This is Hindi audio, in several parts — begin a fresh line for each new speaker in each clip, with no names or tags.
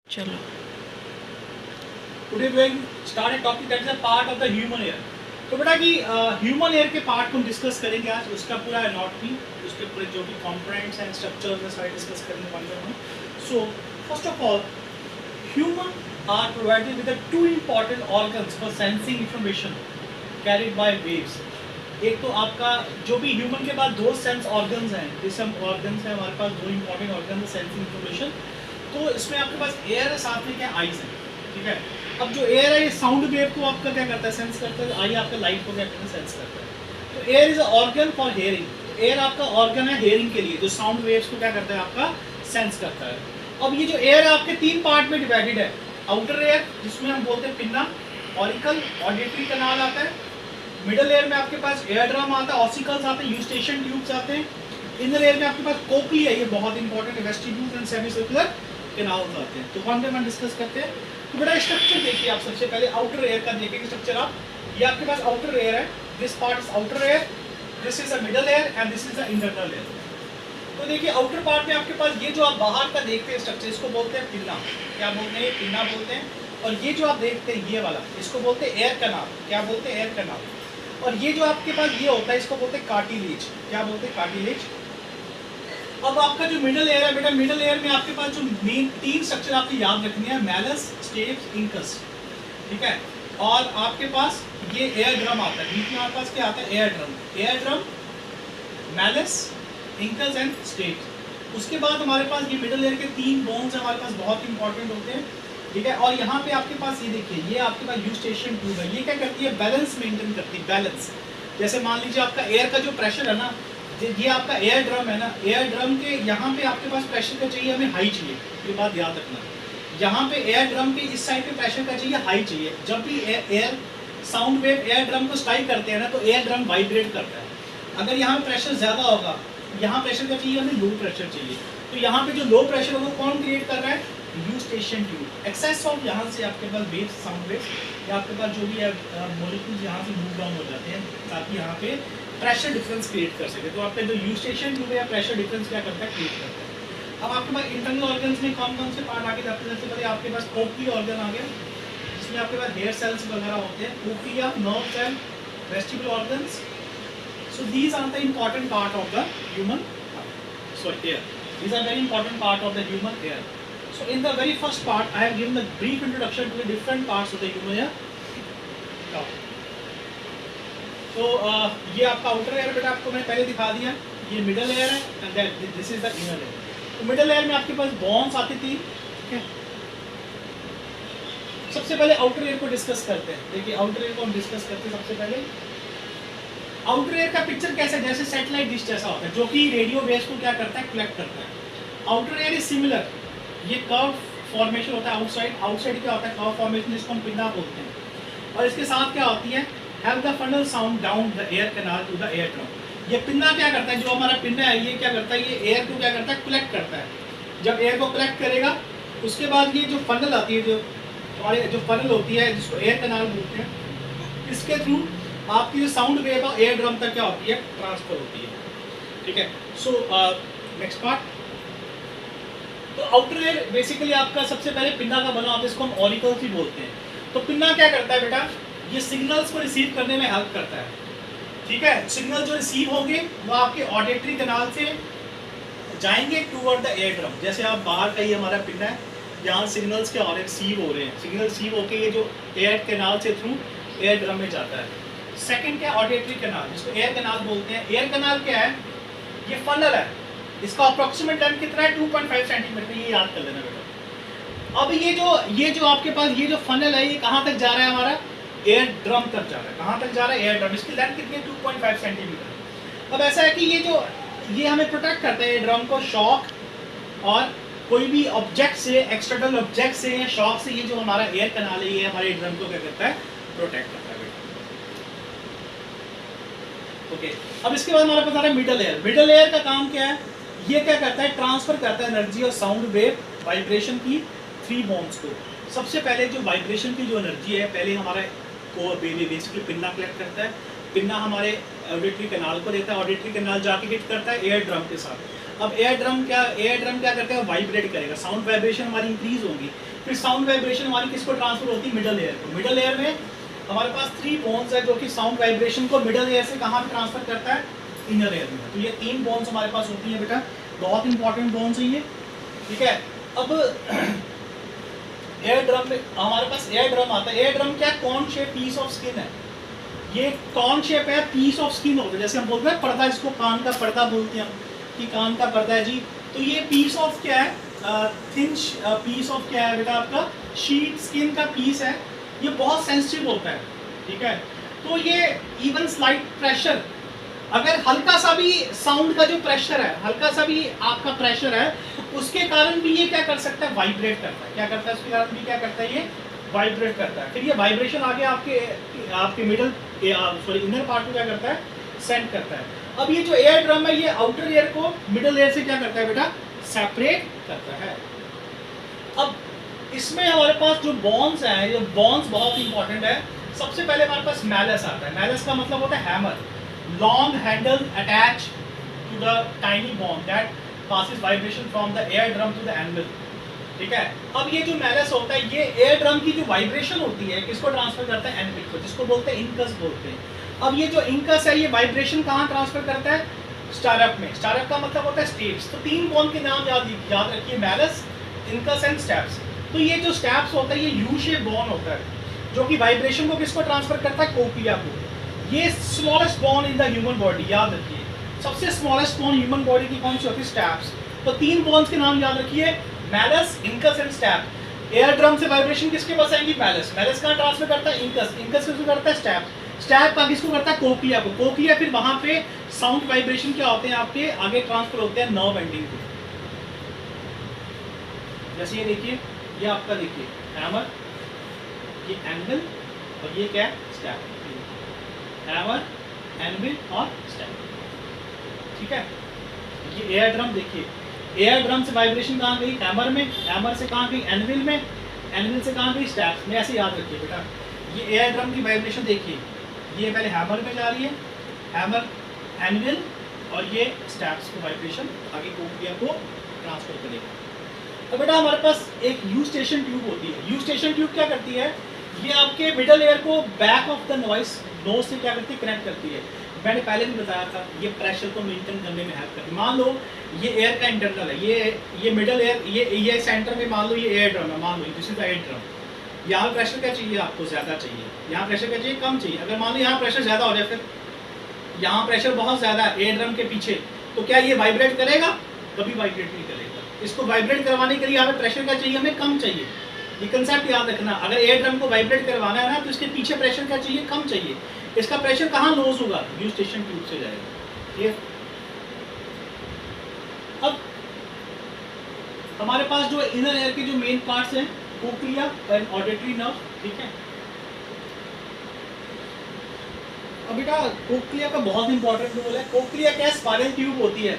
चलो
Today we will start a topic that is a part of the human ear. तो बेटा कि ह्यूमन एयर के पार्ट को हम डिस्कस करेंगे आज, उसका पूरा एनाटॉमी, उसके पूरे जो भी कंपोनेंट्स एंड स्ट्रक्चर्स हैं सारे डिस्कस करेंगे one by one. So first of all human are provided with two important organs for sensing information carried by waves. एक तो आपका जो भी ह्यूमन के पास दो सेंस ऑर्गन्स हैं, जैसे हम ऑर्गन्स हैं हमारे पास दो इंपॉर्टेंट ऑर्गन है सेंसिंग इंफॉर्मेशन. तो इसमें आपके पास एयर है, साथ में क्या आईज है. ठीक है, अब जो एयर है ये साउंड वेव को आपका क्या करता है, सेंस करता है. आई आपका लाइट को क्या करता है, सेंस करता है. तो air is a organ for hearing. Air आपका ऑर्गन है हेयरिंग के लिए, जो साउंड वेव्स को क्या करता है, आपका सेंस करता है. अब ये जो एयर है आपके तीन पार्ट में डिवाइडेड है. आउटर एयर जिसमें हम बोलते हैं पिन्ना, ऑरिकल, ऑडिटरी कैनाल आता है. मिडल एयर में आपके पास एयर ड्रम आता है, ऑसिकल्स आते हैं, यूस्टेशन ट्यूब्स आते हैं. इनर एयर में आपके पास कोक्लिया, ये बहुत important, vestibules and semi circular canals आते हैं. तो कौन पे हम डिस्कस करते हैं. तो बड़ा स्ट्रक्चर देखिए आप सबसे पहले आउटर एयर का देखेंगे स्ट्रक्चर आप. ये आपके पास आउटर एयर है, this part is outer air, this is a middle air and this is a internal air. तो देखिए आउटर पार्ट में आपके पास ये जो आप बाहर का देखते हैं स्ट्रक्चर, इसको बोलते हैं पिन्ना. क्या बोलते हैं, पिन्ना बोलते हैं. और ये जो आप देखते हैं ये वाला, इसको बोलते हैं एयर कैनाल. क्या बोलते हैं, एयर कैनाल. और ये जो आपके पास ये होता है इसको बोलते हैं कार्टिलेज. क्या बोलते हैं, कार्टिलेज. अब आपका जो मिडल एयर है बेटा, मिडल एयर में आपके पास जो मेन तीन स्ट्रक्चर आपको याद रखने हैं, मैलस, स्टेप्स, इंकस. ठीक है, और आपके पास ये एयर ड्रम आता है. बीच में आपके पास क्या आता है, ear drum. Air drum, malleus, incus and steps. उसके बाद हमारे पास ये मिडल एयर के तीन बोन्स हमारे पास बहुत इंपॉर्टेंट होते हैं. ठीक है, और यहाँ पे आपके पास ये देखिए, ये आपके पास यूस्टेशन ट्यूब है. ये क्या करती है, बैलेंस मेंटेन करती है, बैलेंस. जैसे मान लीजिए आपका एयर का जो प्रेशर है ना, ये आपका एयर ड्रम है ना, एयर ड्रम के यहाँ पे आपके पास प्रेशर का चाहिए, हमें हाई चाहिए. ये बात याद रखना. यहाँ पे एयर ड्रम के इस साइड पे प्रेशर का चाहिए, हाई चाहिए. जब भी air sound wave air drum को स्ट्राइक करते हैं ना, तो एयर ड्रम वाइब्रेट करता है. अगर यहाँ प्रेशर ज़्यादा होगा, यहाँ प्रेशर का चाहिए, हमें लो प्रेशर चाहिए. तो यहाँ पे जो लो प्रेशर होगा कौन क्रिएट कर रहा है, यूस्टेशन ट्यूब. एक्सेस ऑफ यहाँ से आपके पास वेव, साउंड वेव, या आपके पास जो भी है मॉलिक्यूल्स यहाँ से मूव डाउन हो जाते हैं, ताकि यहाँ पे प्रेशर डिफरेंस क्रिएट कर सके. तो आपका जो यूस्टेशन ट्यूब है, प्रेशर डिफरेंस क्या करता है, क्रिएट करता है. अब आपके पास इंटरनल ऑर्गन्स में कौन कौन से पार्ट आगे जाते हैं. सबसे पहले आपके पास कोक्लियर ऑर्गन आ गया, जिसमें आपके पास हेयर सेल्स वगैरह होते हैं. Cochlea, nerve cell, vestibular organs. So these are the important part of the human ear. These are very important part of the human ear. So in the very first part, I have given the brief introduction to the different parts of the human ear. तो ये आपका आउटर एयर बेटा आपको मैंने पहले दिखा दिया. ये मिडल एयर है and this is the inner air. तो मिडल एयर में आपके पास बोन्स आती थी. ठीक है, सबसे पहले आउटर एयर को डिस्कस करते हैं. देखिए आउटर एयर को हम डिस्कस करते हैं. सबसे पहले आउटर एयर का पिक्चर कैसा, जैसे सैटेलाइट डिश जैसा होता है, जो कि रेडियो वेव्स को क्या करता है, कलेक्ट करता है. आउटर एयर इज सिमिलर, ये कर्व फॉर्मेशन होता है आउटसाइड. आउटसाइड क्या होता है, कर्व फॉर्मेशन, जिसको हम पिन्ना बोलते हैं. और इसके साथ क्या होती है, have the funnel sound down the ear canal to the air drum. ये पिन्ना क्या करता है, जो हमारा पिन्ना है ये क्या करता है, ये एयर को क्या करता है, कलेक्ट करता है. जब एयर को कलेक्ट करेगा उसके बाद ये जो फनल आती है, जो फनल होती है जिसको एयर कैनाल बोलते हैं, इसके थ्रू आपकी जो साउंड वेव है एयर ड्रम तक क्या होती है, ट्रांसफर होती है. ठीक है, सो नेक्स्ट पार्ट. तो आउटर एयर बेसिकली आपका सबसे पहले पिन्ना का बना होता है, इसको हम ऑरिकल्स भी बोलते हैं. तो पिन्ना क्या करता है बेटा, ये सिग्नल्स को रिसीव करने में हेल्प करता है. ठीक है, सिग्नल जो रिसीव होंगे वो आपके ऑडिटरी कैनाल से जाएंगे टूवर्ड द एयर ड्रम. जैसे आप बाहर का ही हमारा पिन्ना है, यहाँ सिग्नल्स क्या हो रहे हैं, रिसीव हो रहे हैं. सिग्नल रिसीव होके ये जो एयर कैनाल से थ्रू एयर ड्रम में जाता है. सेकंड क्या, ऑडिटरी कैनाल, जिसको एयर कैनाल बोलते हैं. एयर कैनाल क्या है, ये फनल है, इसका अप्रोक्सीमेट लेंथ कितना है, 2.5 सेंटीमीटर. ये याद कर लेना बेटा. अब ये जो आपके पास ये जो फनल है, ये कहाँ तक जा रहा है, हमारा एयर ड्रम तक जा रहा है. कहाँ तक जा रहा है, एयर ड्रम. इसकी लेंथ कितनी है, 2.5 सेंटीमीटर. अब ऐसा है कि ये हमें प्रोटेक्ट करता है, ये ड्रम को शॉक और कोई भी ऑब्जेक्ट से, एक्सटर्नल ऑब्जेक्ट से या शॉक से, ये जो हमारा एयर कैनाल है ये हमारे ड्रम को क्या करता है, प्रोटेक्ट करता है. ओके, अब इसके बाद हमारे पास आ रहा है मिडल एयर. मिडल एयर का काम क्या है, ये क्या करता है, ट्रांसफर करता है एनर्जी और साउंड वेव वाइब्रेशन की थ्री बोन्स को. सबसे पहले जो वाइब्रेशन की जो एनर्जी है, पहले हमारा को बेसिकली पिन्ना कलेक्ट करता है. पिन्ना हमारे ऑडिटरी कैनाल को देता है, ऑडिटरी कैनाल जाके हिट करता है एयर ड्रम के साथ. अब एयर ड्रम क्या करता है, वाइब्रेट करेगा, साउंड वाइब्रेशन हमारी इंक्रीज होगी. फिर साउंड वाइब्रेशन हमारी किसको ट्रांसफर होती है, मिडल एयर को। मिडल एयर में हमारे पास 3 बोन्स है जो कि साउंड वाइब्रेशन को मिडल एयर से कहाँ पे ट्रांसफर करता है, इनर एयर में। तो ये 3 बोन्स हमारे पास होती है बेटा, बहुत इंपॉर्टेंट बोन्स है ये, ठीक है। अब एयर ड्रम में हमारे पास एयर ड्रम आता है। एयर ड्रम क्या, cone shape piece of skin है, ये कॉन शेप है, पीस ऑफ स्किन होता है। जैसे हम बोलते हैं पर्दा, इसको कान का पर्दा बोलते हैं हम, कि कान का पर्दा है जी। तो ये पीस ऑफ क्या है, थिन पीस ऑफ क्या है बेटा, आपका शीट स्किन का पीस है। ये बहुत सेंसिटिव होता है, ठीक है। तो ये इवन स्लाइट प्रेशर, अगर हल्का सा भी साउंड का जो प्रेशर है, हल्का सा भी आपका प्रेशर है, उसके कारण भी ये क्या कर सकता है, वाइब्रेट करता है। क्या करता है, उसके कारण भी क्या करता है, ये वाइब्रेट करता है। फिर ये वाइब्रेशन आगे आपके मिडल सॉरी इनर पार्ट को क्या करता है, सेंड करता है। अब ये जो एयर ड्रम है, ये आउटर एयर को मिडल एयर से क्या करता है बेटा, सेपरेट करता है। अब इसमें हमारे पास जो बॉन्स हैं, ये बॉन्स बहुत इंपॉर्टेंट है। सबसे पहले हमारे पास मैलस आता है। मैलस का मतलब होता है hammer, long handle attach to the tiny bone that passes vibration from the air drum to the anvil, ठीक है। अब ये जो मैलस होता है, ये एयर ड्रम की जो वाइब्रेशन होती है किसको ट्रांसफर करता है, एनविल को, जिसको बोलते हैं इंकस बोलते हैं। अब ये जो इंकस है, ये वाइब्रेशन कहाँ ट्रांसफर करता है, स्टारअप में। स्टारअप का मतलब होता है स्टेप्स। तो 3 बॉन के नाम याद रखिए, मैलस, इंकस एंड स्टेप्स। तो ये जो स्टेप्स होता है, ये यू शेप बॉन होता है, जो कि वाइब्रेशन को किसको ट्रांसफर करता है, कोक्लिया को। ये smallest Bon in the human body, याद रखिए। सबसे स्मॉलेस्ट बोन ह्यूमन बॉडी की कौन सी होती है, स्टैप्स। तो 3 बोन्स के नाम याद रखिए, malleus, incus and step. Air drum से वाइब्रेशन किसके पास आएंगी, मैलस। मैलस कहाँ ट्रांसफर करता है, इंकस। इंकस किसको करता है, स्टैप। स्टैप का किसको करता है, कोक्लिया को। कोक्लिया फिर वहां पे साउंड वाइब्रेशन क्या होते हैं आपके, आगे ट्रांसफर होते हैं नर्व एंडिंग को। जैसे ये देखिए, ये आपका देखिए हैमर, ये एंगल, और ये क्या है, स्टैप। हैमर, एंविल और स्टैप, ठीक है। ये एयर ड्रम देखिए, एयर ड्रम से वाइब्रेशन कहाँ गई, हैमर में। हैमर से कहाँ गई, एनविल में। एनविल से कहाँ गई, स्टैप्स में। ऐसे याद रखिए बेटा। ये एयर ड्रम की वाइब्रेशन देखिए, ये पहले हैमर में जा रही है, हैमर, एनविल, और ये स्टैप्स को वाइब्रेशन आगे कोक्लिया को ट्रांसफर करेगा। तो बेटा हमारे पास एक यू स्टेशन ट्यूब होती है। यू स्टेशन ट्यूब क्या करती है, ये आपके मिडल एयर को बैक ऑफ द नोज से क्या करती है, कनेक्ट करती है। मैंने पहले भी बताया था, ये प्रेशर को मेंटेन करने में हेल्प करती है। मान लो ये एयर का इंटरनल है, ये मिडल एयर, ये सेंटर में मान लो ये एयर ड्रम है, मान लो this is the air drum. यहाँ प्रेशर क्या चाहिए आपको, ज़्यादा चाहिए। यहाँ प्रेशर क्या चाहिए, कम चाहिए। अगर मान लो यहाँ प्रेशर ज़्यादा हो जाए, फिर यहाँ प्रेशर बहुत ज़्यादा है एयर ड्रम के पीछे, तो क्या ये वाइब्रेट करेगा, कभी वाइब्रेट नहीं करेगा। इसको वाइब्रेट करवाने के लिए हमें प्रेशर क्या चाहिए, हमें कम चाहिए। ये कंसेप्ट याद रखना। अगर एयर ड्रम को वाइब्रेट करवाना है ना, तो इसके पीछे प्रेशर क्या चाहिए, कम चाहिए। इसका प्रेशर कहाँ नोज होगा, यू स्टेशन ट्यूब से जाएगा। ठीक है। अब हमारे पास जो इनर एयर के जो मेन पार्ट्स हैं, कोक्लिया एंड ऑडिटरी नर्व, ठीक है। अब बेटा कोक्लिया का बहुत इंपॉर्टेंट रोल है। कोक्लिया क्या, स्पाइरल ट्यूब होती है,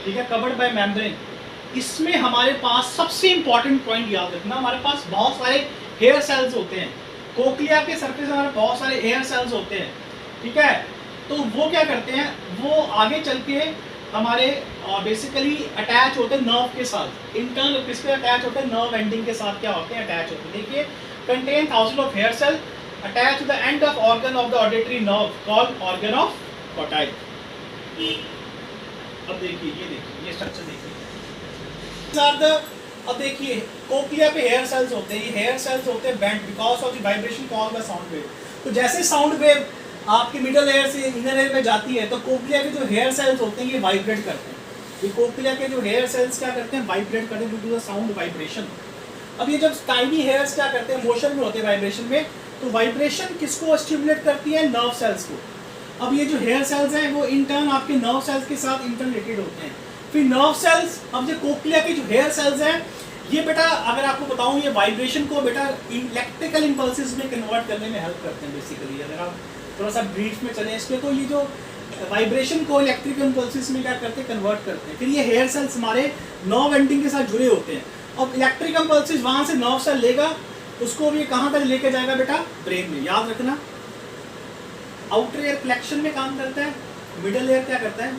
ठीक है, कवर्ड बाय मेम्ब्रेन। इसमें हमारे पास सबसे इंपॉर्टेंट पॉइंट याद रखना, हमारे पास बहुत सारे हेयर सेल्स होते हैं। कोक्लिया के सरफेस हमारे बहुत सारे हेयर सेल्स होते हैं, ठीक है। तो वो क्या करते हैं, वो आगे चल के हमारे बेसिकली अटैच होते हैं नर्व के साथ। इंटरनल किसके अटैच होते हैं, नर्व एंडिंग के साथ क्या होते हैं, अटैच होते हैं। देखिए, contain thousand of hair cell attach to the end of organ of the auditory nerve called organ of कॉटाइल। अब देखिए, ये स्ट्रक्चर देखिए। अब देखिए कोक्लिया पे हेयर सेल्स होते हैं, ये हेयर सेल्स होते हैं bent because of the vibration called by sound wave. तो जैसे साउंड वेव आपके मिडल एयर से इनर एयर में जाती है, तो कोक्लिया के जो हेयर सेल्स होते हैं ये वाइब्रेट करते हैं। ये कोक्लिया के जो हेयर सेल्स क्या करते हैं, वाइब्रेट करते हैं due to the sound vibration. अब ये जब टाइनी हेयर्स क्या करते हैं, मोशन में होते हैं, वाइब्रेशन में, तो वाइब्रेशन किसको स्टिमुलेट करती है, नर्व सेल्स को। अब ये जो हेयर सेल्स हैं वो इंटर्न आपके नर्व सेल्स के साथ इंटरलेटेड होते हैं। फिर नर्व सेल्स, अब जो कोक्लिया के जो हेयर सेल्स हैं, ये बेटा अगर आपको बताऊं, ये वाइब्रेशन को बेटा इलेक्ट्रिकल इंपल्सेस में कन्वर्ट करने में हेल्प करते हैं बेसिकली। अगर आप थोड़ा सा ब्रीफ में चलें इसके, तो ये जो वाइब्रेशन को इलेक्ट्रिकल इंपल्सेस में क्या करते हैं, कन्वर्ट करते हैं। फिर ये हेयर सेल्स हमारे नर्व एंडिंग के साथ जुड़े होते हैं। अब इलेक्ट्रिकल इंपल्सेस वहाँ से नर्व सेल लेगा, उसको भी कहाँ तक लेके जाएगा बेटा, ब्रेन में। याद रखना, आउटर एयर कलेक्शन में काम करता है, मिडल एयर क्या करता है,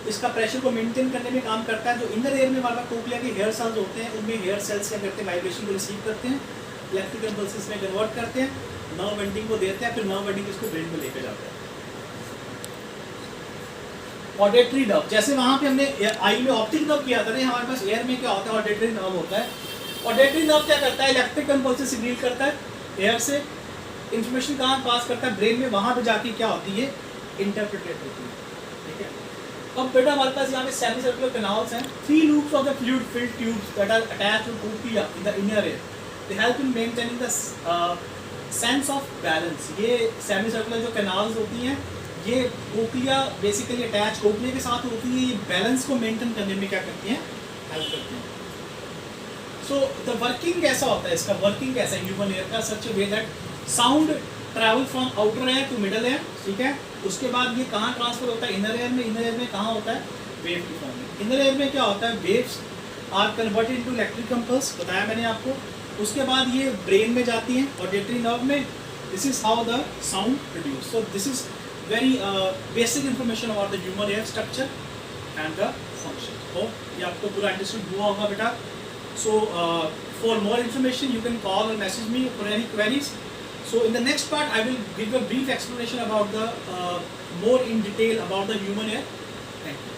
इसका प्रेशर को मेंटेन करने में काम करता है। जो इनर एयर में हमारे पास कोक्लिया के हेयर सेल्स होते हैं, उनमें हेयर सेल्स क्या करते हैं, वाइब्रेशन को रिसीव करते हैं, इलेक्ट्रिकल इम्पल्सेस में कन्वर्ट करते हैं, नर्व एंडिंग को देते हैं, फिर नर्व एंडिंग इसको ब्रेन में लेकर जाते हैं। ऑडिटरी नर्व, जैसे वहाँ पे हमने आई में ऑप्टिक नर्व किया था ना, हमारे पास एयर में क्या होता है, ऑडिटरी नर्व होता है। ऑडिटरी नर्व क्या करता है, इलेक्ट्रिक इम्पल्सेस सिग्नल करता है एयर से, इंफॉर्मेशन कहाँ पास करता है, ब्रेन में, वहाँ पे जाके क्या होती है, इंटरप्रेटेड होती है। ठीक है, अब बेटा हमारे पास यहाँ पे सेमी सर्कुलर कैनाल्स हैं, 3 loops of the fluid filled tubes that are attached to cochlea in the inner ear, they help in maintaining the sense of balance. ये सेमी सर्कुलर जो कैनाल्स होती हैं, ये कोक्लिया बेसिकली अटैच कोक्लिया के साथ होती है, ये बैलेंस को मेंटेन करने में क्या करती हैं, हेल्प करती हैं। सो द वर्किंग कैसा होता है इसका, वर्किंग कैसा है ह्यूमन एयर का, such way that sound travel from outer air to middle air. ठीक है, उसके बाद ये कहाँ ट्रांसफर होता है, इनर एयर में। इनर एयर में कहाँ होता है, वेव की फॉर्म में। इनर एयर में क्या होता है, waves are converted into electric impulse, बताया मैंने आपको। उसके बाद ये ब्रेन में जाती हैं, ऑडिटरी नर्व में। This is how the sound produce. So this is very basic information about the human ear structure and the function. Hope ये आपको पूरा understood हुआ होगा बेटा. So for more information you can call or message me for any queries. So in the next part I will give a brief explanation about the more in detail about the human ear. Thank you.